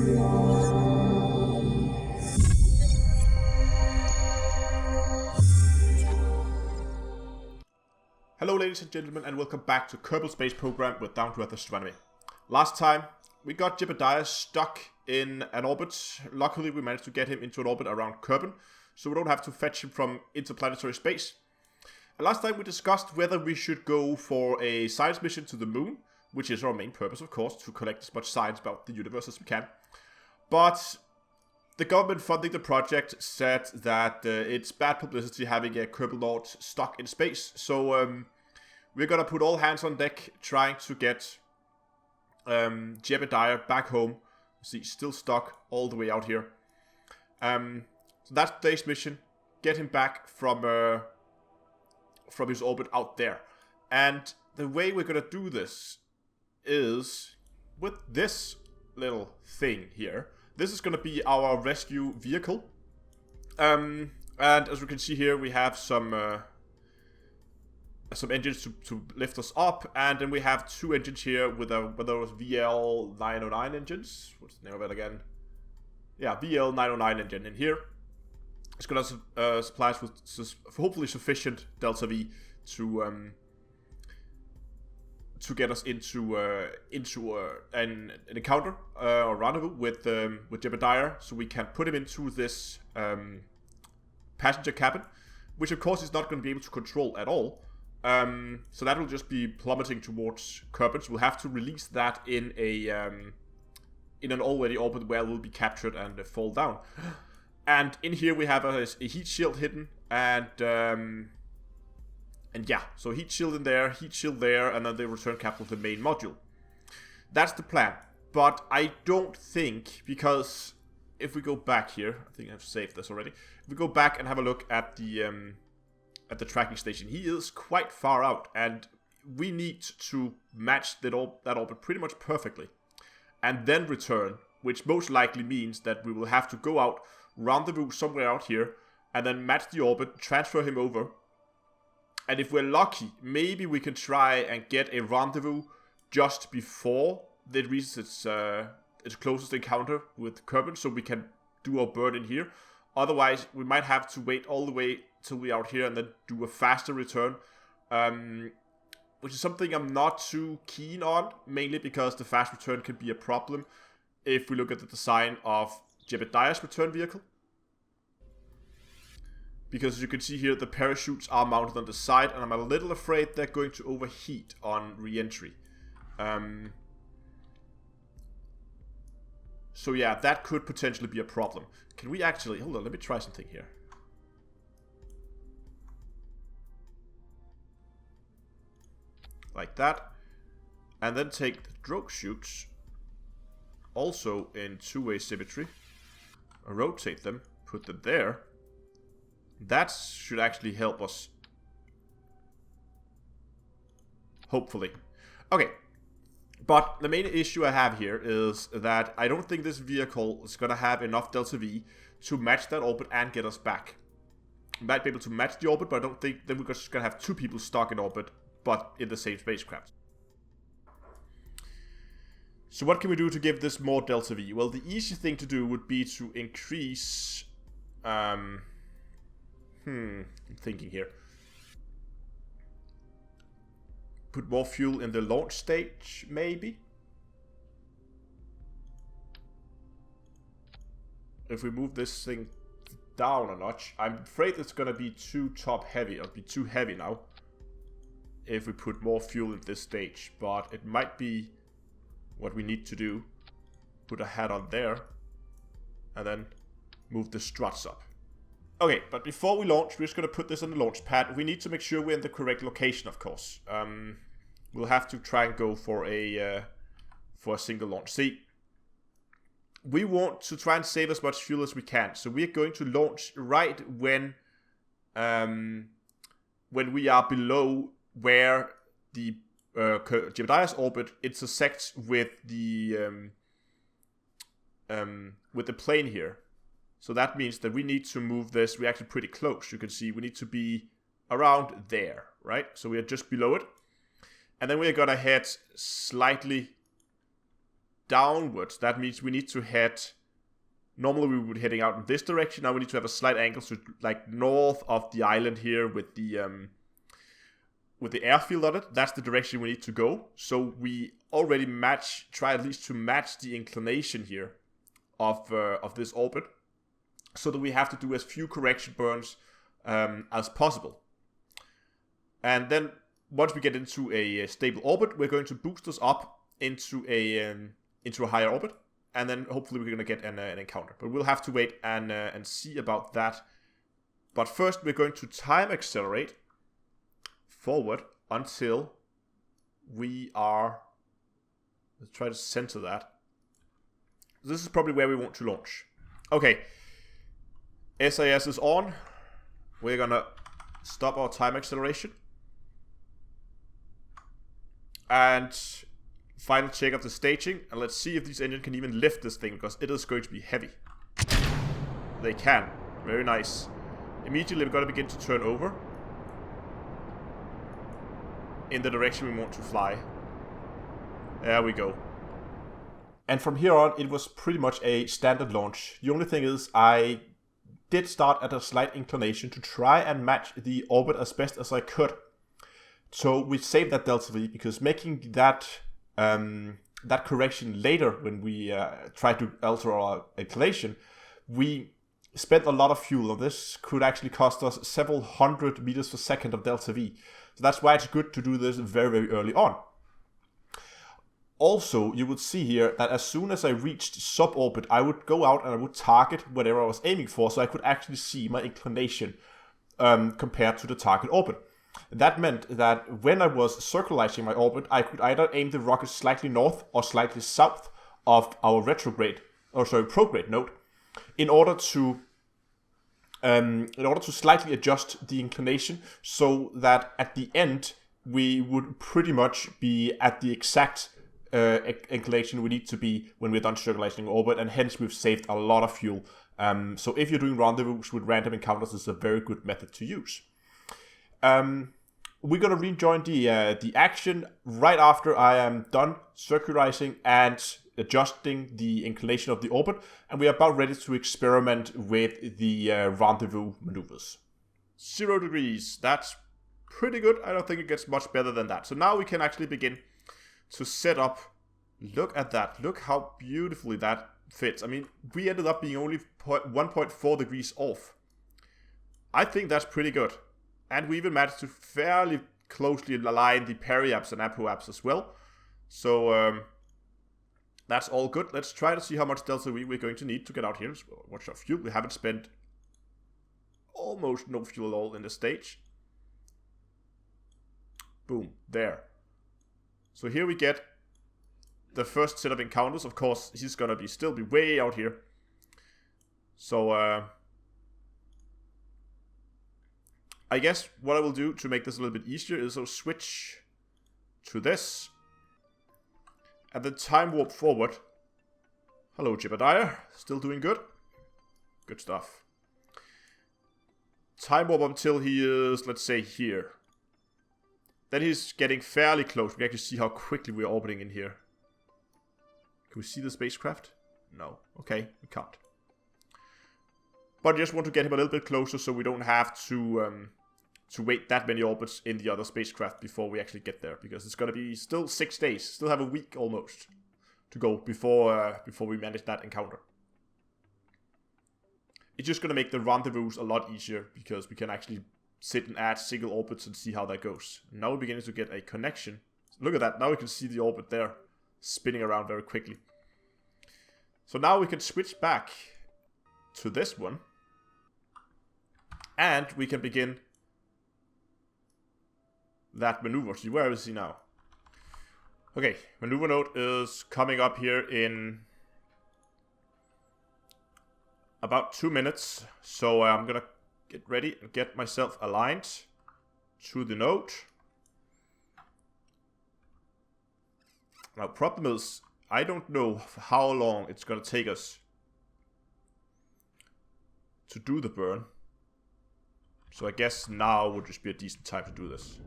Hello ladies and gentlemen, and welcome back to Kerbal Space Program with Down to Earth Astronomy. Last time we got Jebediah stuck in an orbit. Luckily we managed to get him into an orbit around Kerbal, so we don't have to fetch him from interplanetary space. And last time we discussed whether we should go for a science mission to the moon, which is our main purpose of course, to collect as much science about the universe as we can. But the government funding the project said that it's bad publicity having a Kerbal Lord stuck in space, so we're gonna put all hands on deck trying to get Jebediah back home. See, still stuck all the way out here. So that's today's mission: get him back from his orbit out there. And the way we're gonna do this is with this little thing here. This is going to be our rescue vehicle, and as we can see here, we have some engines to lift us up, and then we have two engines here with those VL 909 engines. What's the name of it again? Yeah, VL 909 engine in here. It's going to supply us with hopefully sufficient delta V to get us into an encounter or rendezvous with Jebediah, so we can put him into this passenger cabin, which of course is not going to be able to control at all. So that will just be plummeting towards Kerbal. So we'll have to release that in an already orbit where we'll be captured and fall down. And in here we have a heat shield hidden, and yeah, so heat shield in there, heat shield there, and then the return cap with the main module. That's the plan. But I don't think, because if we go back here, I think I've saved this already. If we go back and have a look at the tracking station, he is quite far out, and we need to match that orbit pretty much perfectly, and then return, which most likely means that we will have to go out, rendezvous somewhere out here, and then match the orbit, transfer him over. And if we're lucky, maybe we can try and get a rendezvous just before it reaches its closest encounter with Kerbal, so we can do our burn in here. Otherwise, we might have to wait all the way till we're out here and then do a faster return, which is something I'm not too keen on, mainly because the fast return can be a problem if we look at the design of Jebediah's return vehicle. Because as you can see here, the parachutes are mounted on the side, and I'm a little afraid they're going to overheat on reentry. So yeah, that could potentially be a problem. Can we actually... Hold on, let me try something here. Like that. And then take the drogue chutes, also in two-way symmetry. Rotate them, put them there. That should actually help us. Hopefully. Okay. But the main issue I have here is that I don't think this vehicle is going to have enough delta V to match that orbit and get us back. We might be able to match the orbit, but I don't think then we're just going to have two people stuck in orbit, but in the same spacecraft. So what can we do to give this more delta V? Well, the easy thing to do would be to increase... I'm thinking here. Put more fuel in the launch stage, maybe? If we move this thing down a notch, I'm afraid it's gonna be too top heavy. It'll be too heavy now if we put more fuel in this stage, but it might be what we need to do. Put a hat on there and then move the struts up. Okay, but before we launch, we're just going to put this on the launch pad. We need to make sure we're in the correct location, of course. We'll have to try and go for a single launch. See, we want to try and save as much fuel as we can. So we're going to launch right when we are below where the Jebediah's orbit intersects with the plane here. So that means that we need to move this. We're actually pretty close. You can see we need to be around there, right? So we are just below it. And then we're going to head slightly downwards. That means we need to head... Normally we would be heading out in this direction. Now we need to have a slight angle to like north of the island here with the airfield on it. That's the direction we need to go. So we already try at least to match the inclination here of this orbit, so that we have to do as few correction burns as possible. And then once we get into a stable orbit, we're going to boost us up into a higher orbit, and then hopefully we're going to get an encounter. But we'll have to wait and see about that. But first we're going to time accelerate forward until we are... Let's try to center that. This is probably where we want to launch. Okay. SAS is on. We're gonna stop our time acceleration. And final check of the staging. And let's see if this engine can even lift this thing, because it is going to be heavy. They can. Very nice. Immediately we're going to begin to turn over in the direction we want to fly. There we go. And from here on, it was pretty much a standard launch. The only thing is I did start at a slight inclination to try and match the orbit as best as I could. So we saved that delta V, because making that correction later when we try to alter our inclination, we spent a lot of fuel. And this could actually cost us several hundred meters per second of delta V. So that's why it's good to do this very, very early on. Also, you would see here that as soon as I reached suborbit, I would go out and I would target whatever I was aiming for, so I could actually see my inclination compared to the target orbit. That meant that when I was circularizing my orbit, I could either aim the rocket slightly north or slightly south of our prograde node, in order to slightly adjust the inclination, so that at the end we would pretty much be at the exact inclination we need to be when we're done circulating orbit, and hence we've saved a lot of fuel. So if you're doing rendezvous with random encounters, it's a very good method to use. We're gonna rejoin the action right after I am done circularizing and adjusting the inclination of the orbit, and we are about ready to experiment with the rendezvous maneuvers. 0 degrees, that's pretty good. I don't think it gets much better than that. So now we can actually begin to set up. Look at that. Look how beautifully that fits. I mean, we ended up being only 1.4 degrees off. I think that's pretty good. And we even managed to fairly closely align the periaps and apoaps as well. So that's all good. Let's try to see how much delta V we're going to need to get out here. So watch our fuel. We haven't spent almost no fuel at all in this stage. Boom. There. So here we get the first set of encounters. Of course, he's gonna still be way out here. So I guess what I will do to make this a little bit easier is I'll switch to this, and then time warp forward. Hello, Jebediah. Still doing good? Good stuff. Time warp until he is, let's say, here. Then he's getting fairly close. We can actually see how quickly we're orbiting in here. Can we see the spacecraft? No. Okay, we can't. But I just want to get him a little bit closer so we don't have to wait that many orbits in the other spacecraft before we actually get there. Because it's going to be still 6 days. Still have a week almost to go before we manage that encounter. It's just going to make the rendezvous a lot easier, because we can actually sit and add single orbits and see how that goes. Now we're beginning to get a connection. Look at that. Now we can see the orbit there spinning around very quickly. So now we can switch back to this one. And we can begin that maneuver. See, where is he now? Okay, maneuver node is coming up here in about 2 minutes. So I'm gonna get ready and get myself aligned to the node. Now, problem is, I don't know how long it's gonna take us to do the burn. So I guess now would just be a decent time to do this.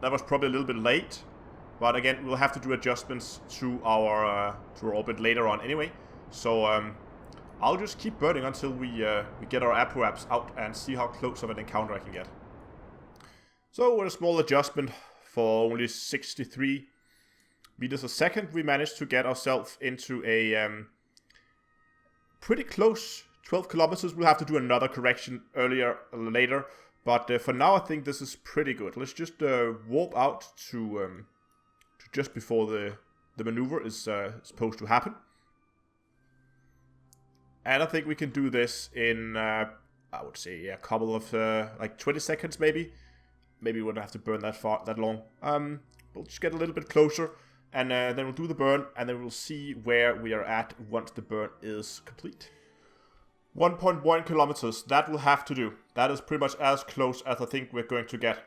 That was probably a little bit late. But again, we'll have to do adjustments to our orbit later on anyway. So I'll just keep burning until we get our apoaps out and see how close of an encounter I can get. So with a small adjustment for only 63 meters a second, we managed to get ourselves into a pretty close 12 kilometers. We'll have to do another correction later. But for now, I think this is pretty good. Let's just warp out to just before the maneuver is supposed to happen. And I think we can do this in, I would say, a couple of, like 20 seconds maybe. Maybe we wouldn't have to burn that long. We'll just get a little bit closer, and then we'll do the burn, and then we'll see where we are at once the burn is complete. 1.1 kilometers, that will have to do. That is pretty much as close as I think we're going to get.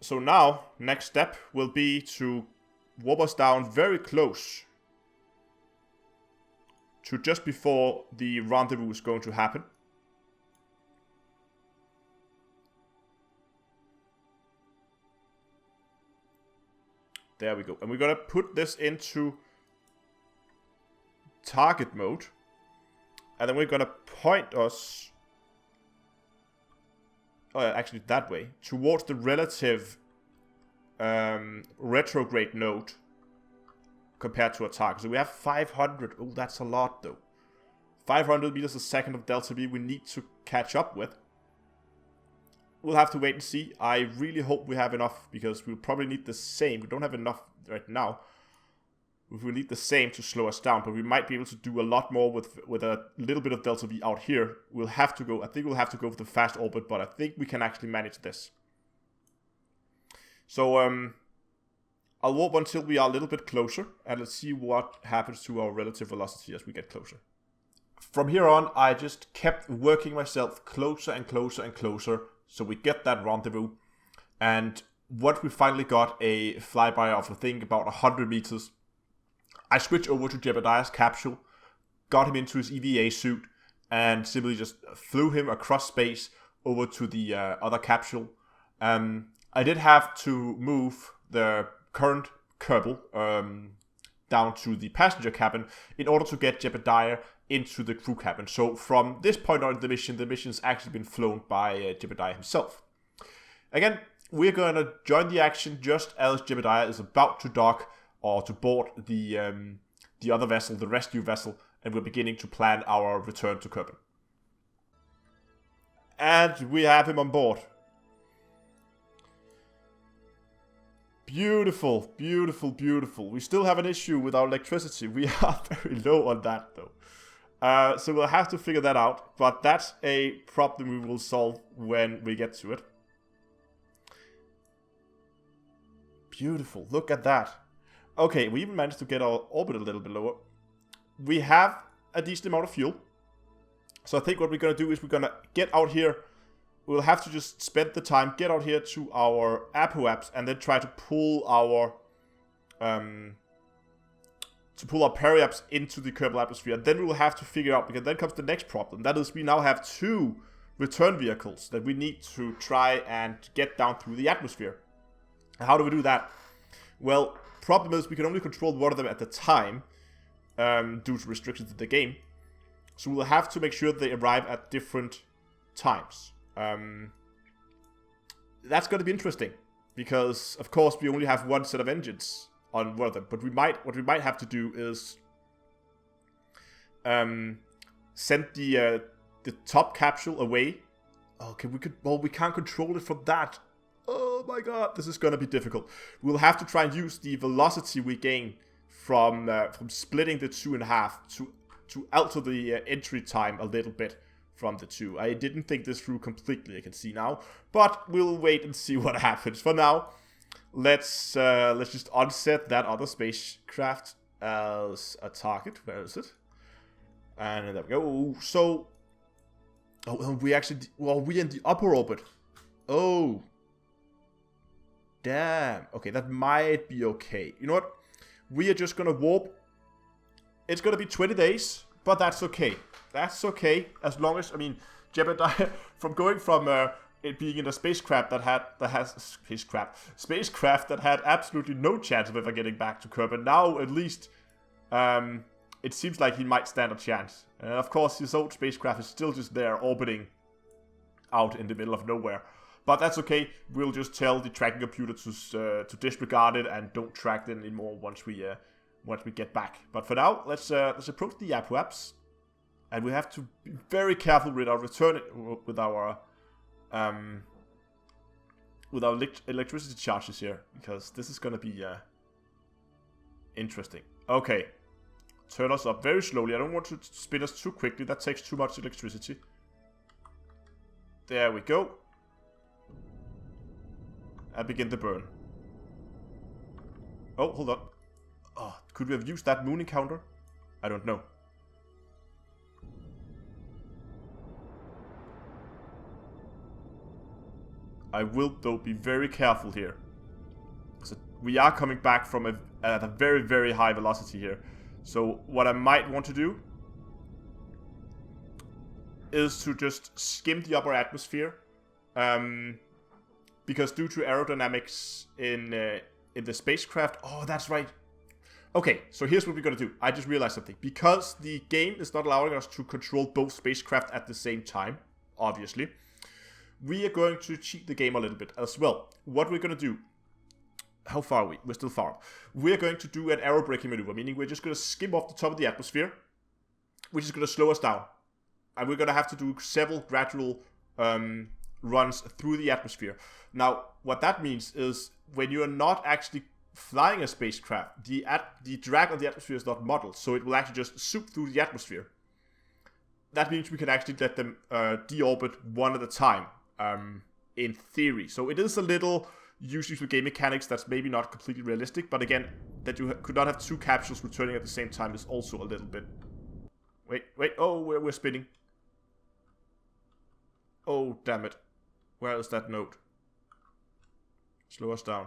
So now, next step will be to warp us down very close to just before the rendezvous is going to happen. There we go. And we're going to put this into target mode. And then we're going to point us, actually that way, towards the relative retrograde node compared to a target. So we have 500. Oh, that's a lot though. 500 meters a second of delta V we need to catch up with. We'll have to wait and see. I really hope we have enough, because we'll probably need the same. We don't have enough right now. We need the same to slow us down, but we might be able to do a lot more with a little bit of delta V out here. We'll have to go. I think we'll have to go for the fast orbit, but I think we can actually manage this. So I'll warp until we are a little bit closer, and let's see what happens to our relative velocity as we get closer. From here on, I just kept working myself closer and closer and closer, so we get that rendezvous. And once we finally got a flyby of, I think, about 100 meters, I switched over to Jebediah's capsule, got him into his EVA suit, and simply just flew him across space over to the other capsule. I did have to move the current Kerbal down to the passenger cabin in order to get Jebediah into the crew cabin. So from this point on the mission's actually been flown by Jebediah himself. Again, we're going to join the action just as Jebediah is about to dock or to board the other vessel, the rescue vessel, and we're beginning to plan our return to Kerbal. And we have him on board. Beautiful, beautiful, beautiful. We still have an issue with our electricity. We are very low on that though. So we'll have to figure that out, but that's a problem we will solve when we get to it. Beautiful, look at that. Okay, we even managed to get our orbit a little bit lower. We have a decent amount of fuel. So I think what we're going to do is we're going to get out here. We'll have to just spend the time, get out here to our apoaps, and then try to pull our periaps into the Kerbal atmosphere. Then we will have to figure out, because then comes the next problem. That is, we now have 2 return vehicles that we need to try and get down through the atmosphere. How do we do that? Well, problem is we can only control one of them at the time due to restrictions in the game. So we'll have to make sure they arrive at different times. That's going to be interesting, because of course we only have one set of engines on one of them. But what we might have to do is send the top capsule away. Okay, we can't control it from that. Oh my god, this is going to be difficult. We'll have to try and use the velocity we gain from splitting the 2.5 to alter the entry time a little bit from the 2. I didn't think this through completely, I can see now, but we'll wait and see what happens. For now, let's just unset that other spacecraft as a target. Where is it? And there we go. So, we're in the upper orbit. Oh. Damn. Okay, that might be okay. You know what? We are just going to warp. It's going to be 20 days, but that's okay. That's okay, as long as, I mean, Jebediah, from going from it being in a spacecraft that had absolutely no chance of ever getting back to Kerbal. Now at least it seems like he might stand a chance. And of course his old spacecraft is still just there orbiting out in the middle of nowhere. But that's okay. We'll just tell the tracking computer to disregard it and don't track it anymore once we get back. But for now, let's approach the Apoaps, and we have to be very careful with our return with our electricity charges here, because this is gonna be interesting. Okay, turn us up very slowly. I don't want to spin us too quickly. That takes too much electricity. There we go. And begin the burn. Oh, hold on. Oh, could we have used that moon encounter? I don't know. I will, though, be very careful here. So we are coming back from at a very, very high velocity here. So what I might want to do is to just skim the upper atmosphere. Because due to aerodynamics in the spacecraft... Oh, that's right. Okay, so here's what we're going to do. I just realized something. Because the game is not allowing us to control both spacecraft at the same time, obviously, we are going to cheat the game a little bit as well. What we're going to do... How far are we? We're still far. We're going to do an aerobraking maneuver, meaning we're just going to skim off the top of the atmosphere, which is going to slow us down. And we're going to have to do several gradual runs through the atmosphere. Now, what that means is when you are not actually flying a spacecraft, the drag on the atmosphere is not modeled, so it will actually just soup through the atmosphere. That means we can actually let them deorbit one at a time, in theory. So it is a little usage for game mechanics that's maybe not completely realistic, but again, that you could not have two capsules returning at the same time is also a little bit... Wait, oh, we're spinning. Oh, damn it. Where is that note? Slow us down.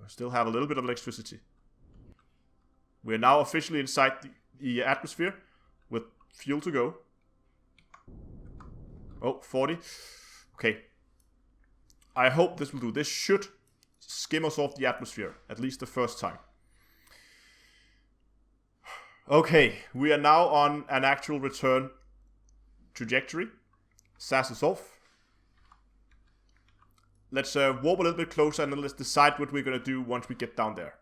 I still have a little bit of electricity. We're now officially inside the atmosphere with fuel to go. Oh, 40. Okay. I hope this will do. This should skim us off the atmosphere, at least the first time. Okay, we are now on an actual return trajectory. SAS is off. Let's warp a little bit closer and then let's decide what we're going to do once we get down there.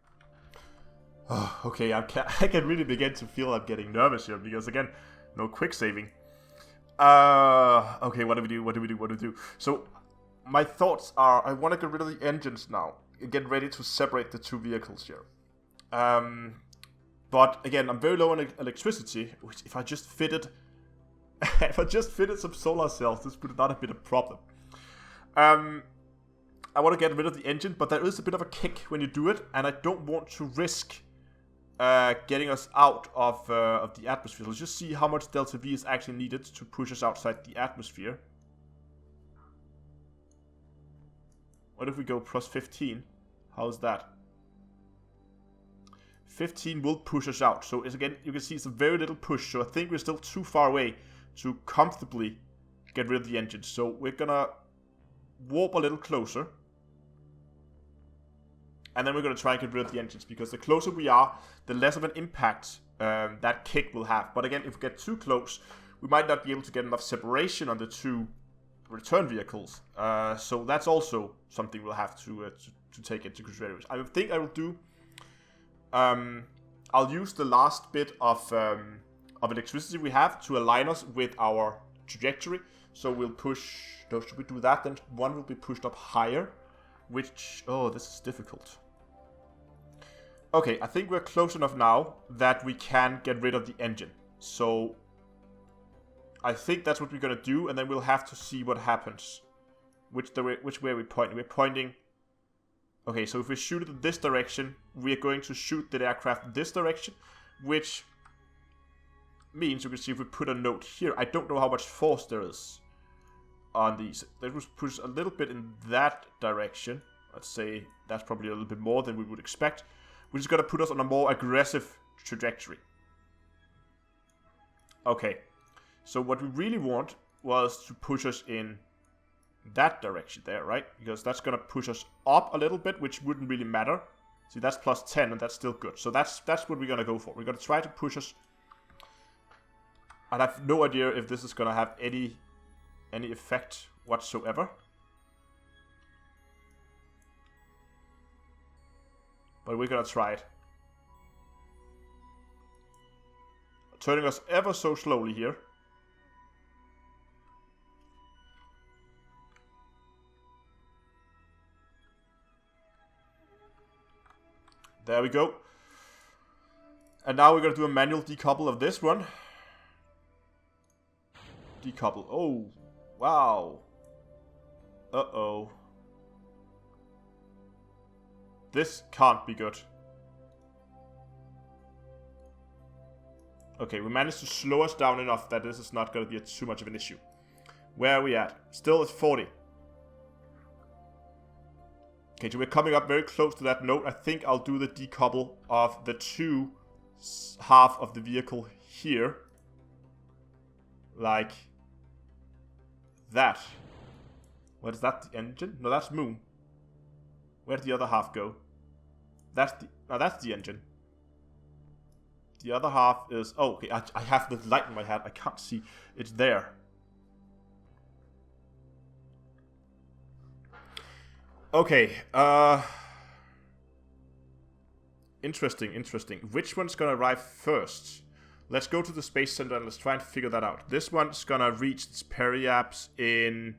Oh, okay, I can really begin to feel I'm getting nervous here because, again, no quick saving. Okay, what do we do? So, my thoughts are I want to get rid of the engines now. Get ready to separate the two vehicles here. But, again, I'm very low on electricity, which if I just fitted... if I just fitted some solar cells, this would not have been a problem. I want to get rid of the engine, but there is a bit of a kick when you do it, and I don't want to risk getting us out of the atmosphere. Let's just see how much delta V is actually needed to push us outside the atmosphere. What if we go plus 15? How's that? 15 will push us out. So again, you can see it's a very little push. So I think we're still too far away to comfortably get rid of the engine. So we're gonna warp a little closer. And then we're going to try and get rid of the engines, because the closer we are, the less of an impact that kick will have. But again, if we get too close, we might not be able to get enough separation on the two return vehicles. So that's also something we'll have to take into consideration. I think I will do... I'll use the last bit of electricity we have to align us with our trajectory. So we'll push... No, should we do that? Then one will be pushed up higher. Which... Oh, this is difficult. Okay, I think we're close enough now that we can get rid of the engine. So, I think that's what we're going to do, and then we'll have to see what happens. Which way are we pointing? We're pointing... Okay, so if we shoot it in this direction, we are going to shoot the aircraft in this direction, which means you can see if we put a note here. I don't know how much force there is on these. That was pushed a little bit in that direction. Let's say that's probably a little bit more than we would expect, which is going to put us on a more aggressive trajectory. Okay, so what we really want was to push us in that direction there, right? Because that's going to push us up a little bit, which wouldn't really matter. See, that's plus 10, and that's still good. So that's what we're going to go for. We're going to try to push us. I have no idea if this is going to have any effect whatsoever. But we're going to try it. Turning us ever so slowly here. There we go. And now we're going to do a manual decouple of this one. Decouple. Oh, wow. Uh-oh. This can't be good. Okay, we managed to slow us down enough that this is not going to be too much of an issue. Where are we at? Still at 40. Okay, so we're coming up very close to that note. I think I'll do the decouple of the two half of the vehicle here. Like that. What is that? The engine? No, that's moon. Where did the other half go? That's the engine. The other half is... Oh, okay, I have the light in my head. I can't see. It's there. Okay, interesting. Which one's gonna arrive first? Let's go to the Space Center and let's try and figure that out. This one's gonna reach its periapse in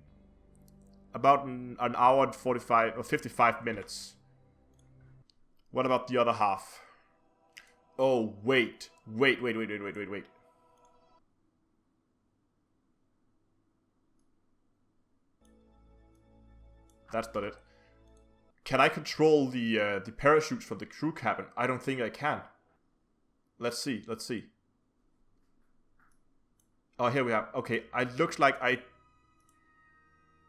about an hour and 45 or 55 minutes. What about the other half? Oh, wait. That's not it. Can I control the parachutes from the crew cabin? I don't think I can. Let's see. Oh, here we have. Okay, it looks like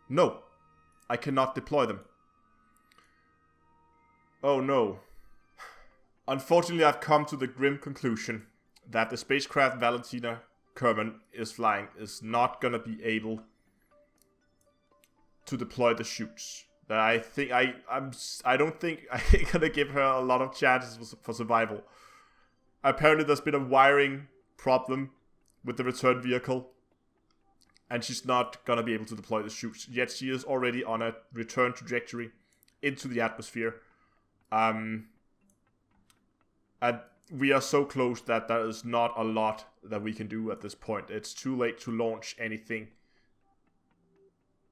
No, I cannot deploy them. Oh no. Unfortunately, I've come to the grim conclusion that the spacecraft Valentina Kerbal is flying is not gonna be able to deploy the chutes. I don't think I'm gonna give her a lot of chances for survival. Apparently, there's been a wiring problem with the return vehicle, and she's not gonna be able to deploy the chutes. Yet she is already on a return trajectory into the atmosphere. And we are so close that there is not a lot that we can do at this point. It's too late to launch anything.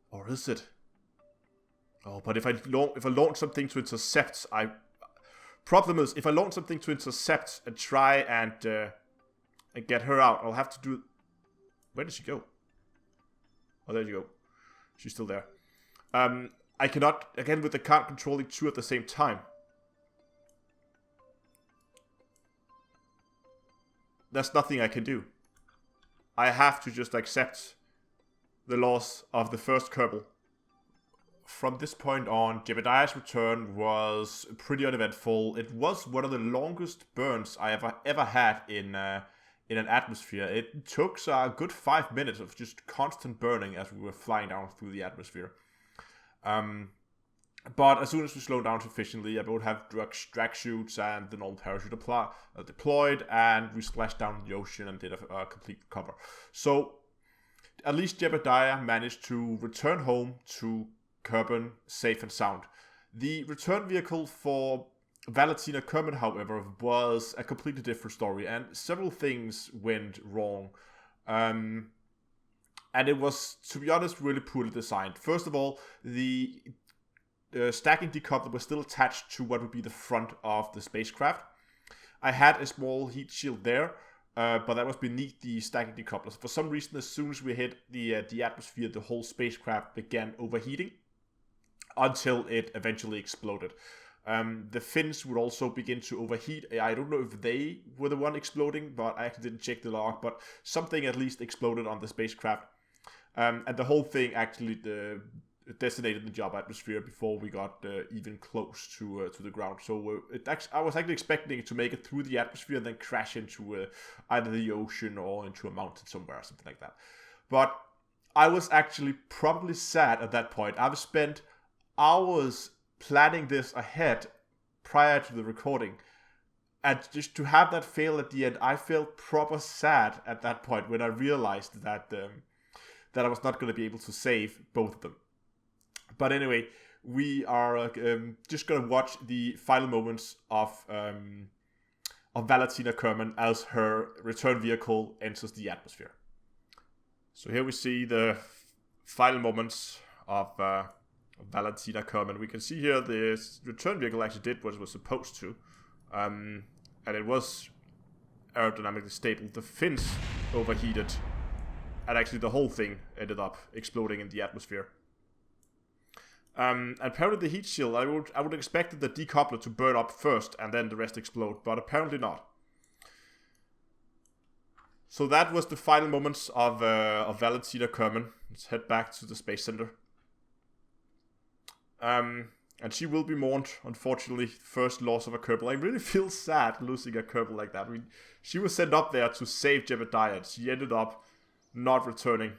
Or is it? Oh, but if I launch something to intercept, problem is, if I launch something to intercept and try and get her out, I'll have to do... Where did she go? Oh, there you go. She's still there. I cannot, again, with the can't controlling two at the same time. There's nothing I can do. I have to just accept the loss of the first Kerbal. From this point on, Jebediah's return was pretty uneventful. It was one of the longest burns I ever had in an atmosphere. It took a good 5 minutes of just constant burning as we were flying down through the atmosphere. But as soon as we slowed down sufficiently, I would have drag chutes and the normal parachute deployed, and we splashed down in the ocean and did a complete recover. So at least Jebediah managed to return home to Kerbal safe and sound. The return vehicle for Valentina Kerbal, however, was a completely different story, and several things went wrong. And it was, to be honest, really poorly designed. First of all, the stacking decoupler was still attached to what would be the front of the spacecraft. I had a small heat shield there, but that was beneath the stacking decoupler. For some reason, as soon as we hit the atmosphere, the whole spacecraft began overheating until it eventually exploded. The fins would also begin to overheat. I don't know if they were the one exploding, but I actually didn't check the log, but something at least exploded on the spacecraft. And the whole thing actually detonated the job atmosphere before we got even close to the ground. So I was actually expecting it to make it through the atmosphere and then crash into either the ocean or into a mountain somewhere or something like that. But I was actually probably sad at that point. I've spent hours planning this ahead prior to the recording. And just to have that fail at the end, I felt proper sad at that point when I realized that that I was not going to be able to save both of them. But anyway, we are just going to watch the final moments of Valentina Kerman as her return vehicle enters the atmosphere. So here we see the final moments of Valentina Kerman. We can see here the return vehicle actually did what it was supposed to. And it was aerodynamically stable. The fins overheated. And actually the whole thing ended up exploding in the atmosphere. Apparently the heat shield, I would expect the decoupler to burn up first and then the rest explode. But apparently not. So that was the final moments of Valentina Kerman. Let's head back to the Space Center. And she will be mourned, unfortunately, first loss of a Kerbal. I really feel sad losing a Kerbal like that. I mean, she was sent up there to save Jebediah. She ended up not returning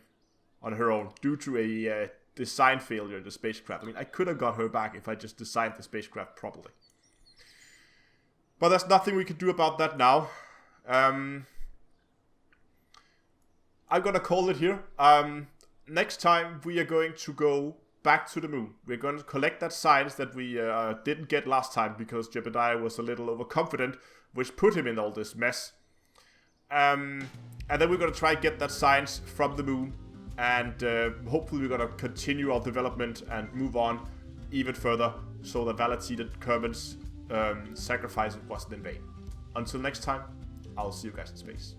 on her own due to a design failure in the spacecraft. I mean, I could have got her back if I just designed the spacecraft properly. But there's nothing we can do about that now. I'm gonna call it here. Next time we are going to go back to the moon. We're going to collect that science that we didn't get last time because Jebediah was a little overconfident, which put him in all this mess. And then we're going to try and get that science from the moon. And hopefully we're going to continue our development and move on even further so that Valentina Kerman's sacrifice wasn't in vain. Until next time, I'll see you guys in space.